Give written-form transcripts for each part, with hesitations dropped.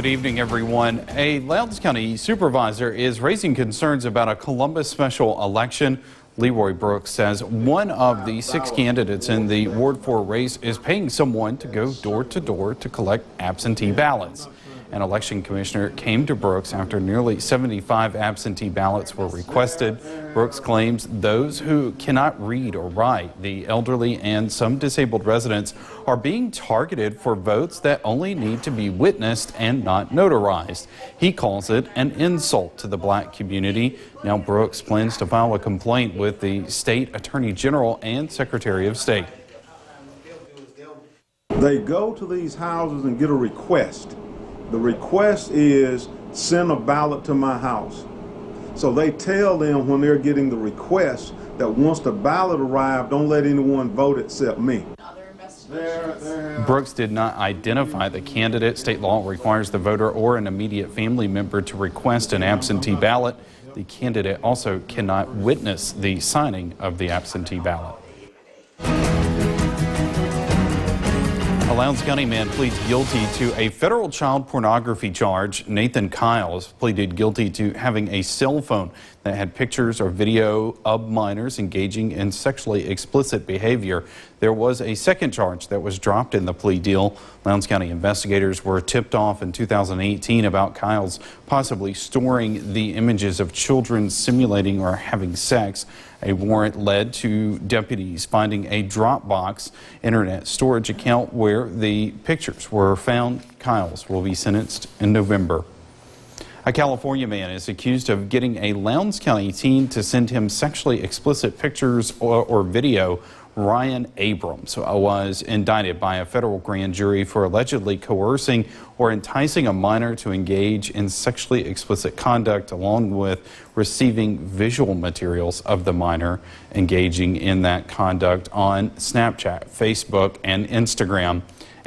Good evening, everyone. A Lowndes County supervisor is raising concerns about a Columbus special election. Leroy Brooks says one of the 6 candidates in the Ward 4 race is paying someone to go door to door to collect absentee ballots. An election commissioner came to Brooks after nearly 75 absentee ballots were requested. Brooks claims those who cannot read or write, the elderly and some disabled residents, are being targeted for votes that only need to be witnessed and not notarized. He calls it an insult to the black community. Now Brooks plans to file a complaint with the state attorney general and secretary of state. They go to these houses and get a request. The request is send a ballot to my house. So they tell them when they're getting the request that once the ballot arrives, don't let anyone vote except me. Brooks did not identify the candidate. State law requires the voter or an immediate family member to request an absentee ballot. The candidate also cannot witness the signing of the absentee ballot. A Lowndes County man pleads guilty to a federal child pornography charge. Nathan Kyles pleaded guilty to having a cell phone that had pictures or video of minors engaging in sexually explicit behavior. There was a second charge that was dropped in the plea deal. Lowndes County investigators were tipped off in 2018 about Kyles possibly storing the images of children simulating or having sex. A warrant led to deputies finding a Dropbox internet storage account where the pictures were found. Kyles will be sentenced in November. A California man is accused of getting a Lowndes County teen to send him sexually explicit pictures or video. Ryan Abrams was indicted by a federal grand jury for allegedly coercing or enticing a minor to engage in sexually explicit conduct, along with receiving visual materials of the minor engaging in that conduct on Snapchat, Facebook, and Instagram.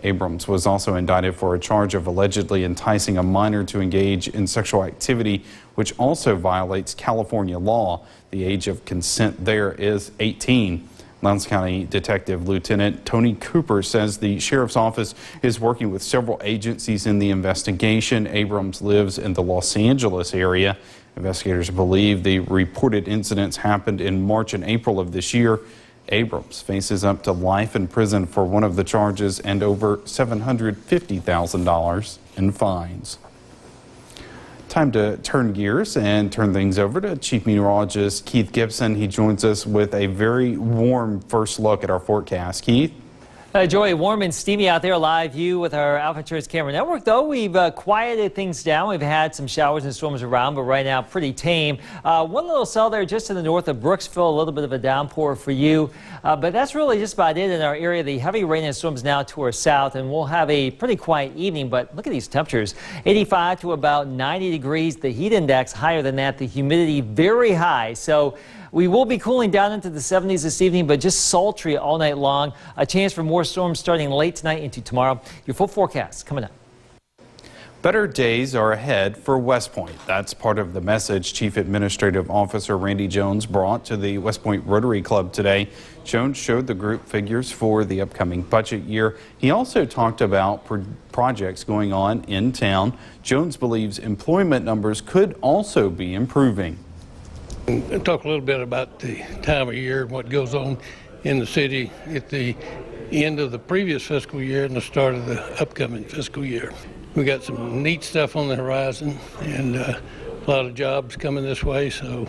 Abrams was also indicted for a charge of allegedly enticing a minor to engage in sexual activity, which also violates California law. The age of consent there is 18. Lowndes County Detective Lieutenant Tony Cooper says the sheriff's office is working with several agencies in the investigation. Abrams lives in the Los Angeles area. Investigators believe the reported incidents happened in March and April of this year. Abrams faces up to life in prison for one of the charges and over $750,000 in fines. Time to turn gears and turn things over to Chief Meteorologist Keith Gibson. He joins us with a very warm first look at our forecast. Keith? Joey, warm and steamy out there. Live view with our Alpha Insurance Camera Network, though. We've quieted things down. We've had some showers and storms around, but right now pretty tame. One little cell there just to the north of Brooksville, a little bit of a downpour for you. But that's really just about it in our area. The heavy rain and storms now to our south, and we'll have a pretty quiet evening. But look at these temperatures, 85 to about 90 degrees. The heat index higher than that. The humidity very high. So we will be cooling down into the 70s this evening, but just sultry all night long. A chance for more storms starting late tonight into tomorrow. Your full forecast coming up. Better days are ahead for West Point. That's part of the message Chief Administrative Officer Randy Jones brought to the West Point Rotary Club today. Jones showed the group figures for the upcoming budget year. He also talked about projects going on in town. Jones believes employment numbers could also be improving. And talk a little bit about the time of year and what goes on in the city at the end of the previous fiscal year and the start of the upcoming fiscal year. We got some neat stuff on the horizon and a lot of jobs coming this way, so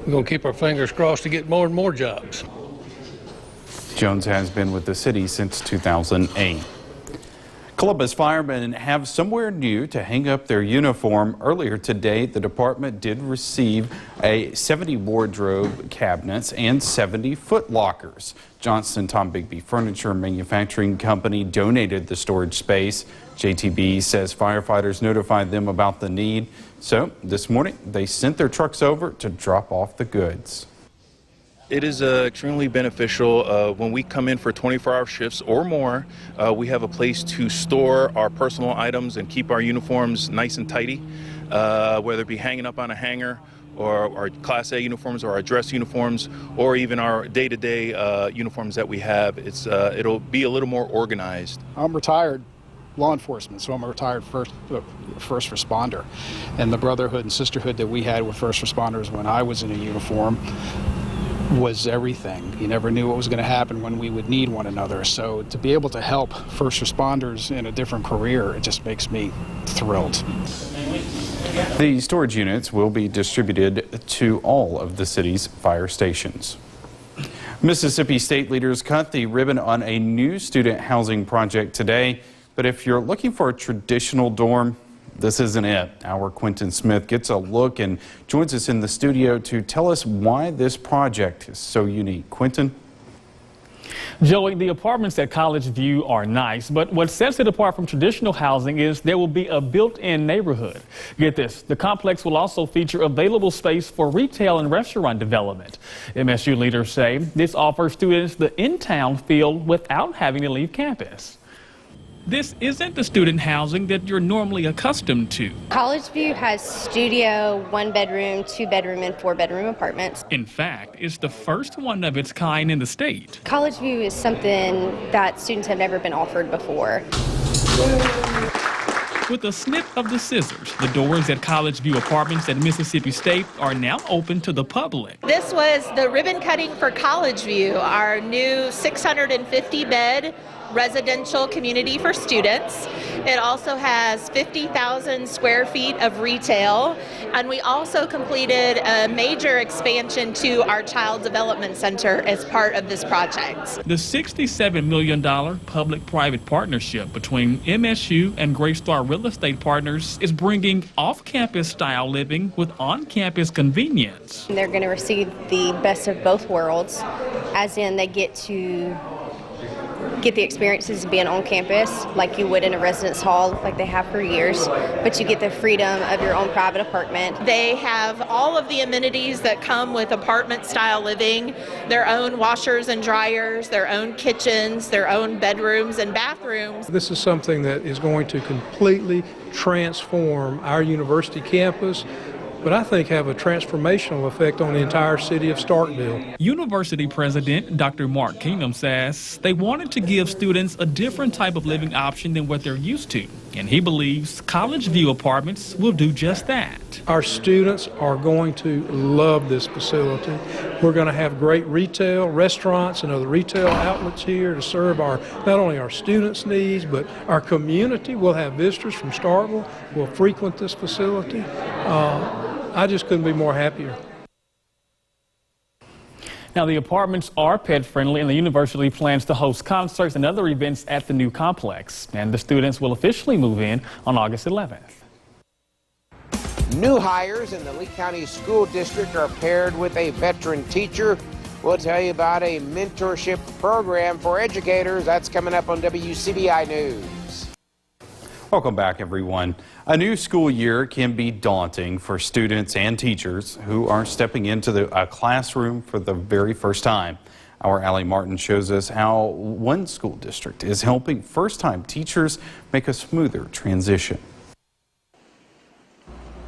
we're going to keep our fingers crossed to get more and more jobs. Jones has been with the city since 2008. Columbus firemen have somewhere new to hang up their uniform. Earlier today, the department did receive 70 wardrobe cabinets and 70 foot lockers. Johnston Tom Bigby Furniture Manufacturing Company donated the storage space. JTB says firefighters notified them about the need. So this morning, they sent their trucks over to drop off the goods. It is extremely beneficial when we come in for 24-hour shifts or more. We have a place to store our personal items and keep our uniforms nice and tidy, whether it be hanging up on a hanger or our Class A uniforms or our dress uniforms or even our day-to-day uniforms that we have. It'll be a little more organized. I'm retired, law enforcement, so I'm a retired first responder. And the brotherhood and sisterhood that we had with first responders when I was in a uniform was everything. You never knew what was going to happen when we would need one another. So to be able to help first responders in a different career, it just makes me thrilled. The storage units will be distributed to all of the city's fire stations. Mississippi state leaders cut the ribbon on a new student housing project today. But if you're looking for a traditional dorm, this isn't it. Our Quentin Smith gets a look and joins us in the studio to tell us why this project is so unique. Quentin? Joey, the apartments at College View are nice, but what sets it apart from traditional housing is there will be a built-in neighborhood. Get this, the complex will also feature available space for retail and restaurant development. MSU leaders say this offers students the in-town feel without having to leave campus. This isn't the student housing that you're normally accustomed to. College View has studio, 1-bedroom, 2-bedroom, and 4-bedroom apartments. In fact, it's the first one of its kind in the state. College View is something that students have never been offered before. With a snip of the scissors, the doors at College View Apartments at Mississippi State are now open to the public. This was the ribbon cutting for College View, our new 650-bed residential community for students. It also has 50,000 square feet of retail, and we also completed a major expansion to our Child Development Center as part of this project. The $67 million public-private partnership between MSU and Greystar Real Estate Partners is bringing off-campus style living with on-campus convenience. They're going to receive the best of both worlds, as in they get to get the experiences of being on campus like you would in a residence hall like they have for years, but you get the freedom of your own private apartment. They have all of the amenities that come with apartment style living, their own washers and dryers, their own kitchens, their own bedrooms and bathrooms. This is something that is going to completely transform our university campus, but I think have a transformational effect on the entire city of Starkville. University President Dr. Mark Kingdom says they wanted to give students a different type of living option than what they're used to, and he believes College View Apartments will do just that. Our students are going to love this facility. We're going to have great retail, restaurants, and other retail outlets here to serve not only our students' needs, but our community. We'll have visitors from Starkville will frequent this facility. I just couldn't be more happier. Now, the apartments are pet-friendly, and the university plans to host concerts and other events at the new complex. And the students will officially move in on August 11th. New hires in the Lee County School District are paired with a veteran teacher. We'll tell you about a mentorship program for educators. That's coming up on WCBI News. Welcome back, everyone. A new school year can be daunting for students and teachers who are stepping into a classroom for the very first time. Our Allie Martin shows us how one school district is helping first-time teachers make a smoother transition.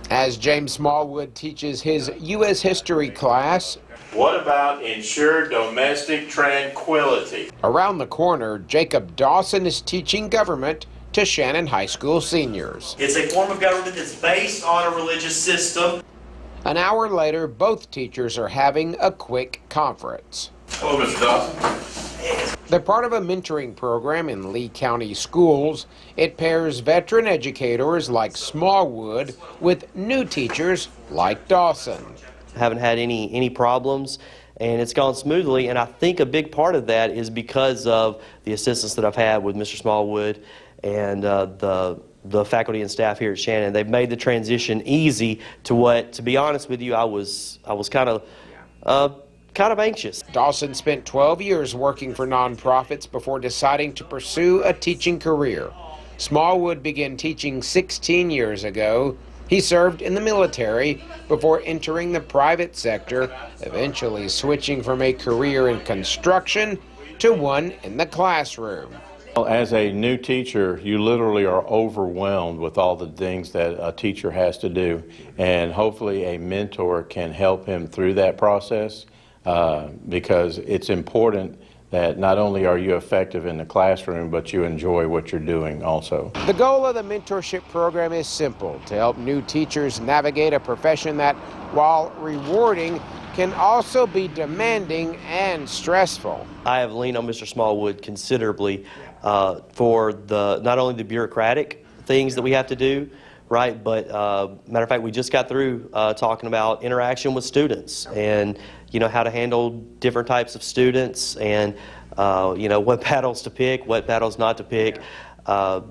As James Smallwood teaches his U.S. history class, what about ensured domestic tranquility? Around the corner, Jacob Dawson is teaching government to Shannon High School seniors. It's a form of government that's based on a religious system. An hour later, both teachers are having a quick conference. Hello, Mr. Dawson. They're part of a mentoring program in Lee County schools. It pairs veteran educators like Smallwood with new teachers like Dawson. I haven't had any problems, and it's gone smoothly, and I think a big part of that is because of the assistance that I've had with Mr. Smallwood and the faculty and staff here at Shannon. They've made the transition easy to what, to be honest with you, I was kind of anxious. Dawson spent 12 years working for nonprofits before deciding to pursue a teaching career. Smallwood began teaching 16 years ago. He served in the military before entering the private sector, eventually switching from a career in construction to one in the classroom. As a new teacher, you literally are overwhelmed with all the things that a teacher has to do, and hopefully a mentor can help him through that process because it's important that not only are you effective in the classroom, but you enjoy what you're doing also. The goal of the mentorship program is simple: to help new teachers navigate a profession that, while rewarding, can also be demanding and stressful. I have leaned on Mr. Smallwood considerably for not only the bureaucratic things that we have to do, right, but matter of fact, we just got through talking about interaction with students and how to handle different types of students and what battles to pick, what battles not to pick,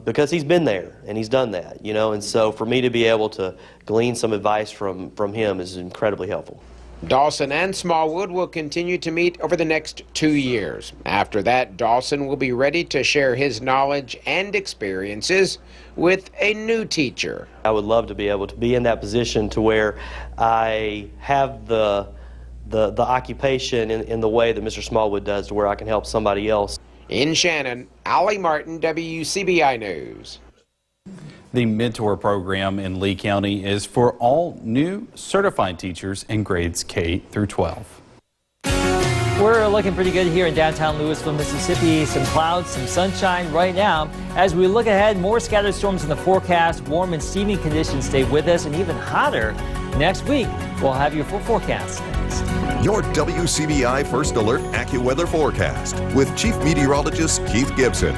because he's been there and he's done that, and so for me to be able to glean some advice from him is incredibly helpful. Dawson and Smallwood will continue to meet over the next 2 years. After that, Dawson will be ready to share his knowledge and experiences with a new teacher. I would love to be able to be in that position to where I have the occupation in the way that Mr. Smallwood does, to where I can help somebody else. In Shannon, Allie Martin, WCBI News. The Mentor program in Lee County is for all new certified teachers in grades K through 12. We're looking pretty good here in downtown Louisville, Mississippi. Some clouds, some sunshine right now. As we look ahead, more scattered storms in the forecast. Warm and steamy conditions stay with us, and even hotter next week. We'll have your full forecast next. Your WCBI First Alert AccuWeather forecast with Chief Meteorologist Keith Gibson.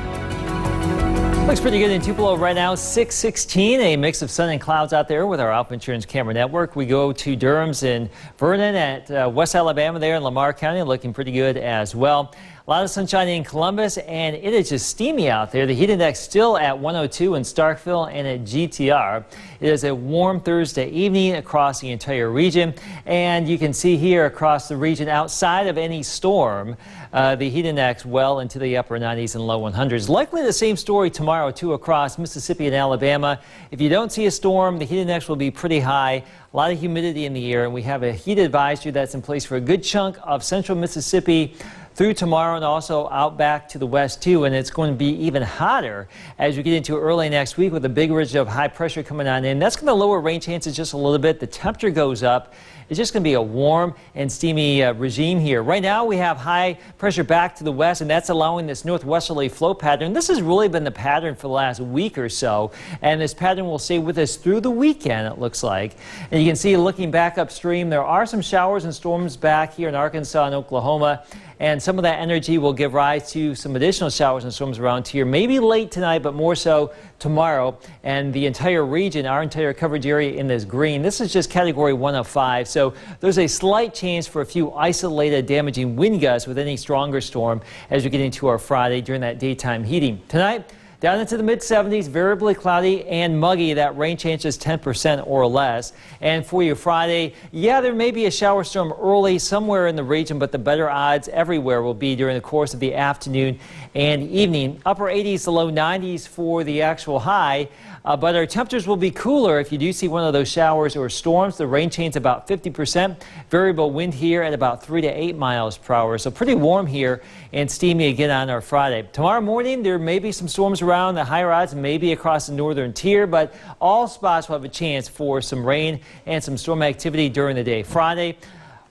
Looks pretty good in Tupelo right now, 616, a mix of sun and clouds out there with our Alpha Insurance Camera Network. We go to Durham's and Vernon at West Alabama there in Lamar County, looking pretty good as well. A lot of sunshine in Columbus, and it is just steamy out there. The heat index still at 102 in Starkville and at GTR. It is a warm Thursday evening across the entire region, and you can see here across the region outside of any storm, the heat index well into the upper 90s and low 100s. Likely the same story tomorrow, too, across Mississippi and Alabama. If you don't see a storm, the heat index will be pretty high. A lot of humidity in the air, and we have a heat advisory that's in place for a good chunk of central Mississippi through tomorrow, and also out back to the west too, and it's going to be even hotter as we get into early next week with a big ridge of high pressure coming on in. That's going to lower rain chances just a little bit. The temperature goes up. It's just going to be a warm and steamy regime here. Right now we have high pressure back to the west, and that's allowing this northwesterly flow pattern. This has really been the pattern for the last week or so, and this pattern will stay with us through the weekend, it looks like. And you can see, looking back upstream, there are some showers and storms back here in Arkansas and Oklahoma, and some of that energy will give rise to some additional showers and storms around here, maybe late tonight, but more so tomorrow. And the entire region, our entire coverage area in this green, this is just category 1 of 5. So there's a slight chance for a few isolated damaging wind gusts with any stronger storm as we get into our Friday during that daytime heating. Tonight, down into the mid-70s, variably cloudy and muggy. That rain chance is 10% or less. And for you Friday, yeah, there may be a shower storm early somewhere in the region, but the better odds everywhere will be during the course of the afternoon and evening. Upper 80s to low 90s for the actual high. But our temperatures will be cooler if you do see one of those showers or storms. The rain chain's about 50%. Variable wind here at about 3 to 8 miles per hour. So pretty warm here and steamy again on our Friday. Tomorrow morning, there may be some storms around. The higher odds maybe across the northern tier, but all spots will have a chance for some rain and some storm activity during the day. Friday,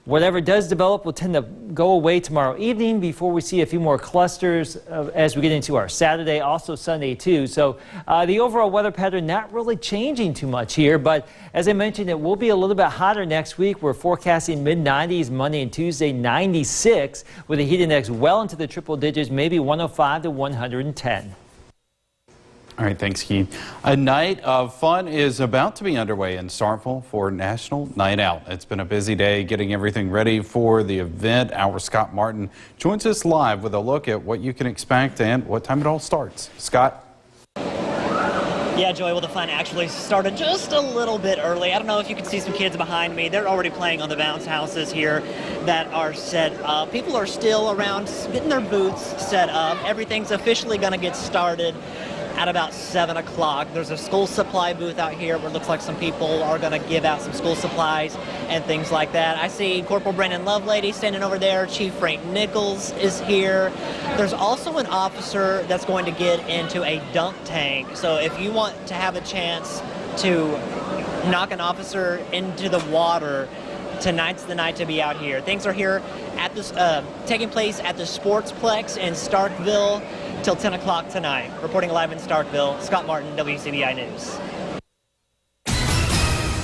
whatever does develop will tend to go away tomorrow evening before we see a few more clusters as we get into our Saturday, also Sunday too. So the overall weather pattern not really changing too much here, but as I mentioned, it will be a little bit hotter next week. We're forecasting mid-90s Monday and Tuesday, 96 with a heat index well into the triple digits, maybe 105 to 110. All right, thanks, Keith. A night of fun is about to be underway in Starkville for National Night Out. It's been a busy day getting everything ready for the event. Our Scott Martin joins us live with a look at what you can expect and what time it all starts. Scott? Yeah, Joey, well, the fun actually started just a little bit early. I don't know if you can see some kids behind me. They're already playing on the bounce houses here that are set up. People are still around getting their booths set up. Everything's officially going to get started at about 7 o'clock. There's a school supply booth out here where it looks like some people are going to give out some school supplies and things like that. I see Corporal Brandon Lovelady standing over there. Chief Frank Nichols is here. There's also an officer that's going to get into a dunk tank. So if you want to have a chance to knock an officer into the water, tonight's the night to be out here. Things are here at this taking place at the Sportsplex in Starkville till 10 o'clock tonight. Reporting live in Starkville, Scott Martin, WCBI News.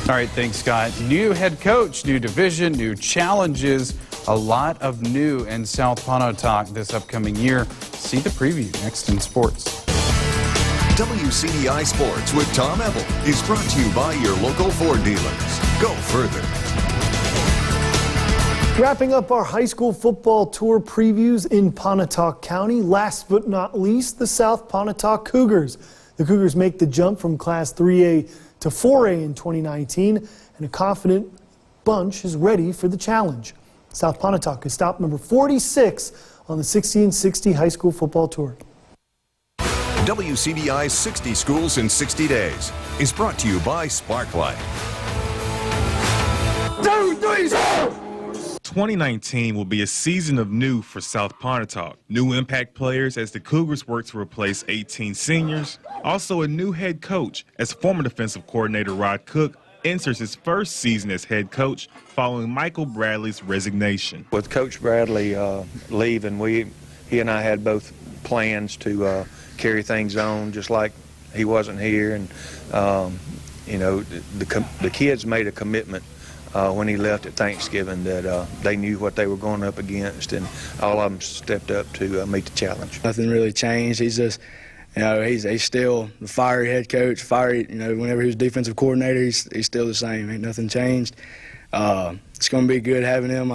All right, thanks, Scott. New head coach, new division, new challenges, a lot of new in South Pontotoc this upcoming year. See the preview next in sports. WCBI Sports with Tom Ebel is brought to you by your local Ford dealers. Go further. Wrapping up our high school football tour previews in Pontotoc County. Last but not least, the South Pontotoc Cougars. The Cougars make the jump from Class 3A to 4A in 2019, and a confident bunch is ready for the challenge. South Pontotoc is stop number 46 on the 1660 high school football tour. WCBI's 60 Schools in 60 Days is brought to you by Sparklight. 2, 3, 4! 2019 will be a season of new for South Pontotoc. New impact players as the Cougars work to replace 18 seniors. Also a new head coach as former defensive coordinator Rod Cook enters his first season as head coach following Michael Bradley's resignation. With Coach Bradley leaving, he and I had both plans to carry things on just like he wasn't here. And, you know, the kids made a commitment when he left at Thanksgiving that they knew what they were going up against, and all of them stepped up to meet the challenge. Nothing really changed. He's just, you know, he's still the fiery head coach, fiery, you know, whenever he was defensive coordinator, he's still the same. Ain't nothing changed. It's going to be good having him.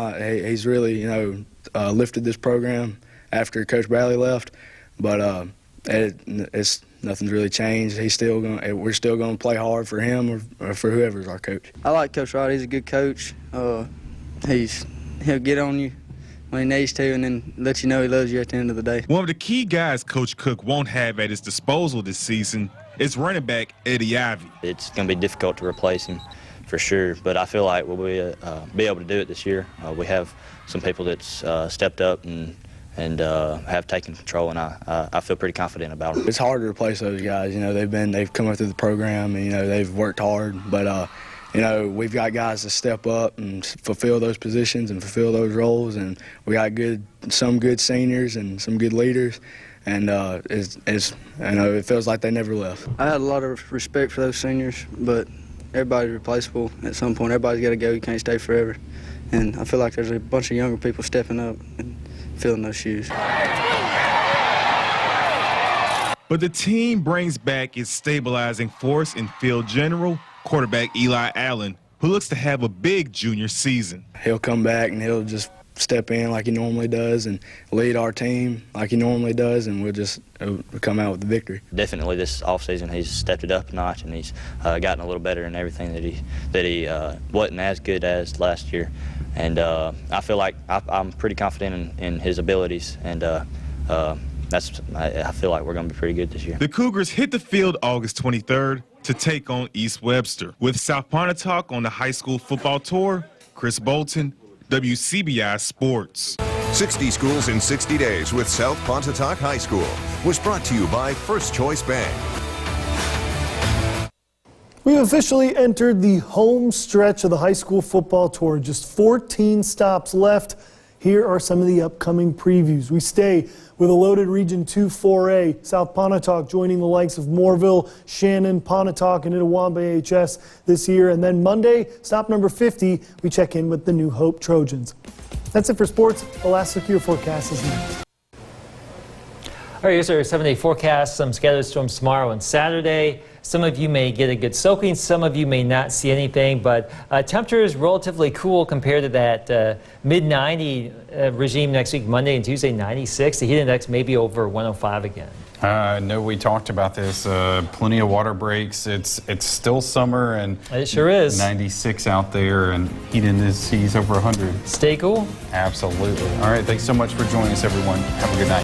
He's really, you know, lifted this program after Coach Bradley left, but it's nothing's really changed. We're still going to play hard for him or for whoever's our coach. I like Coach Rod. He's a good coach. He'll get on you when he needs to, and then let you know he loves you at the end of the day. One of the key guys Coach Cook won't have at his disposal this season is running back Eddie Ivey. It's going to be difficult to replace him for sure, but I feel like we'll be able to do it this year. We have some people that's stepped up and have taken control, and I feel pretty confident about them. It's hard to replace those guys. You know, they've come up through the program, and you know they've worked hard. But you know, we've got guys to step up and fulfill those positions and fulfill those roles, and we got some good seniors and some good leaders. And you know, it feels like they never left. I had a lot of respect for those seniors, but everybody's replaceable at some point. Everybody's got to go. You can't stay forever. And I feel like there's a bunch of younger people stepping up and filling those shoes. But the team brings back its stabilizing force in field general, quarterback Eli Allen, who looks to have a big junior season. He'll come back and he'll just step in like he normally does and lead our team like he normally does, and we'll come out with the victory. Definitely this offseason he's stepped it up a notch, and he's gotten a little better in everything that he wasn't as good as last year. And I feel like I'm pretty confident in his abilities, and I feel like we're going to be pretty good this year. The Cougars hit the field August 23rd to take on East Webster. With South Pontotoc on the high school football tour, Chris Bolton, WCBI Sports. 60 Schools in 60 Days with South Pontotoc High School was brought to you by First Choice Bank. We've officially entered the home stretch of the high school football tour. Just 14 stops left. Here are some of the upcoming previews. We stay with a loaded Region 2 4A. South Pontotoc joining the likes of Moorville, Shannon, Pontotoc, and Itawamba HS this year. And then Monday, stop number 50, we check in with the New Hope Trojans. That's it for sports. The last look at your forecast is next. All right, here's our 7-day forecast. Some scattered storms tomorrow and Saturday. Some of you may get a good soaking. Some of you may not see anything, but temperature is relatively cool compared to that mid-90 regime next week, Monday and Tuesday, 96. The heat index may be over 105 again. No, we talked about this. Plenty of water breaks. It's still summer, and it sure is. 96 out there, and heat index over 100. Stay cool. Absolutely. All right, thanks so much for joining us, everyone. Have a good night.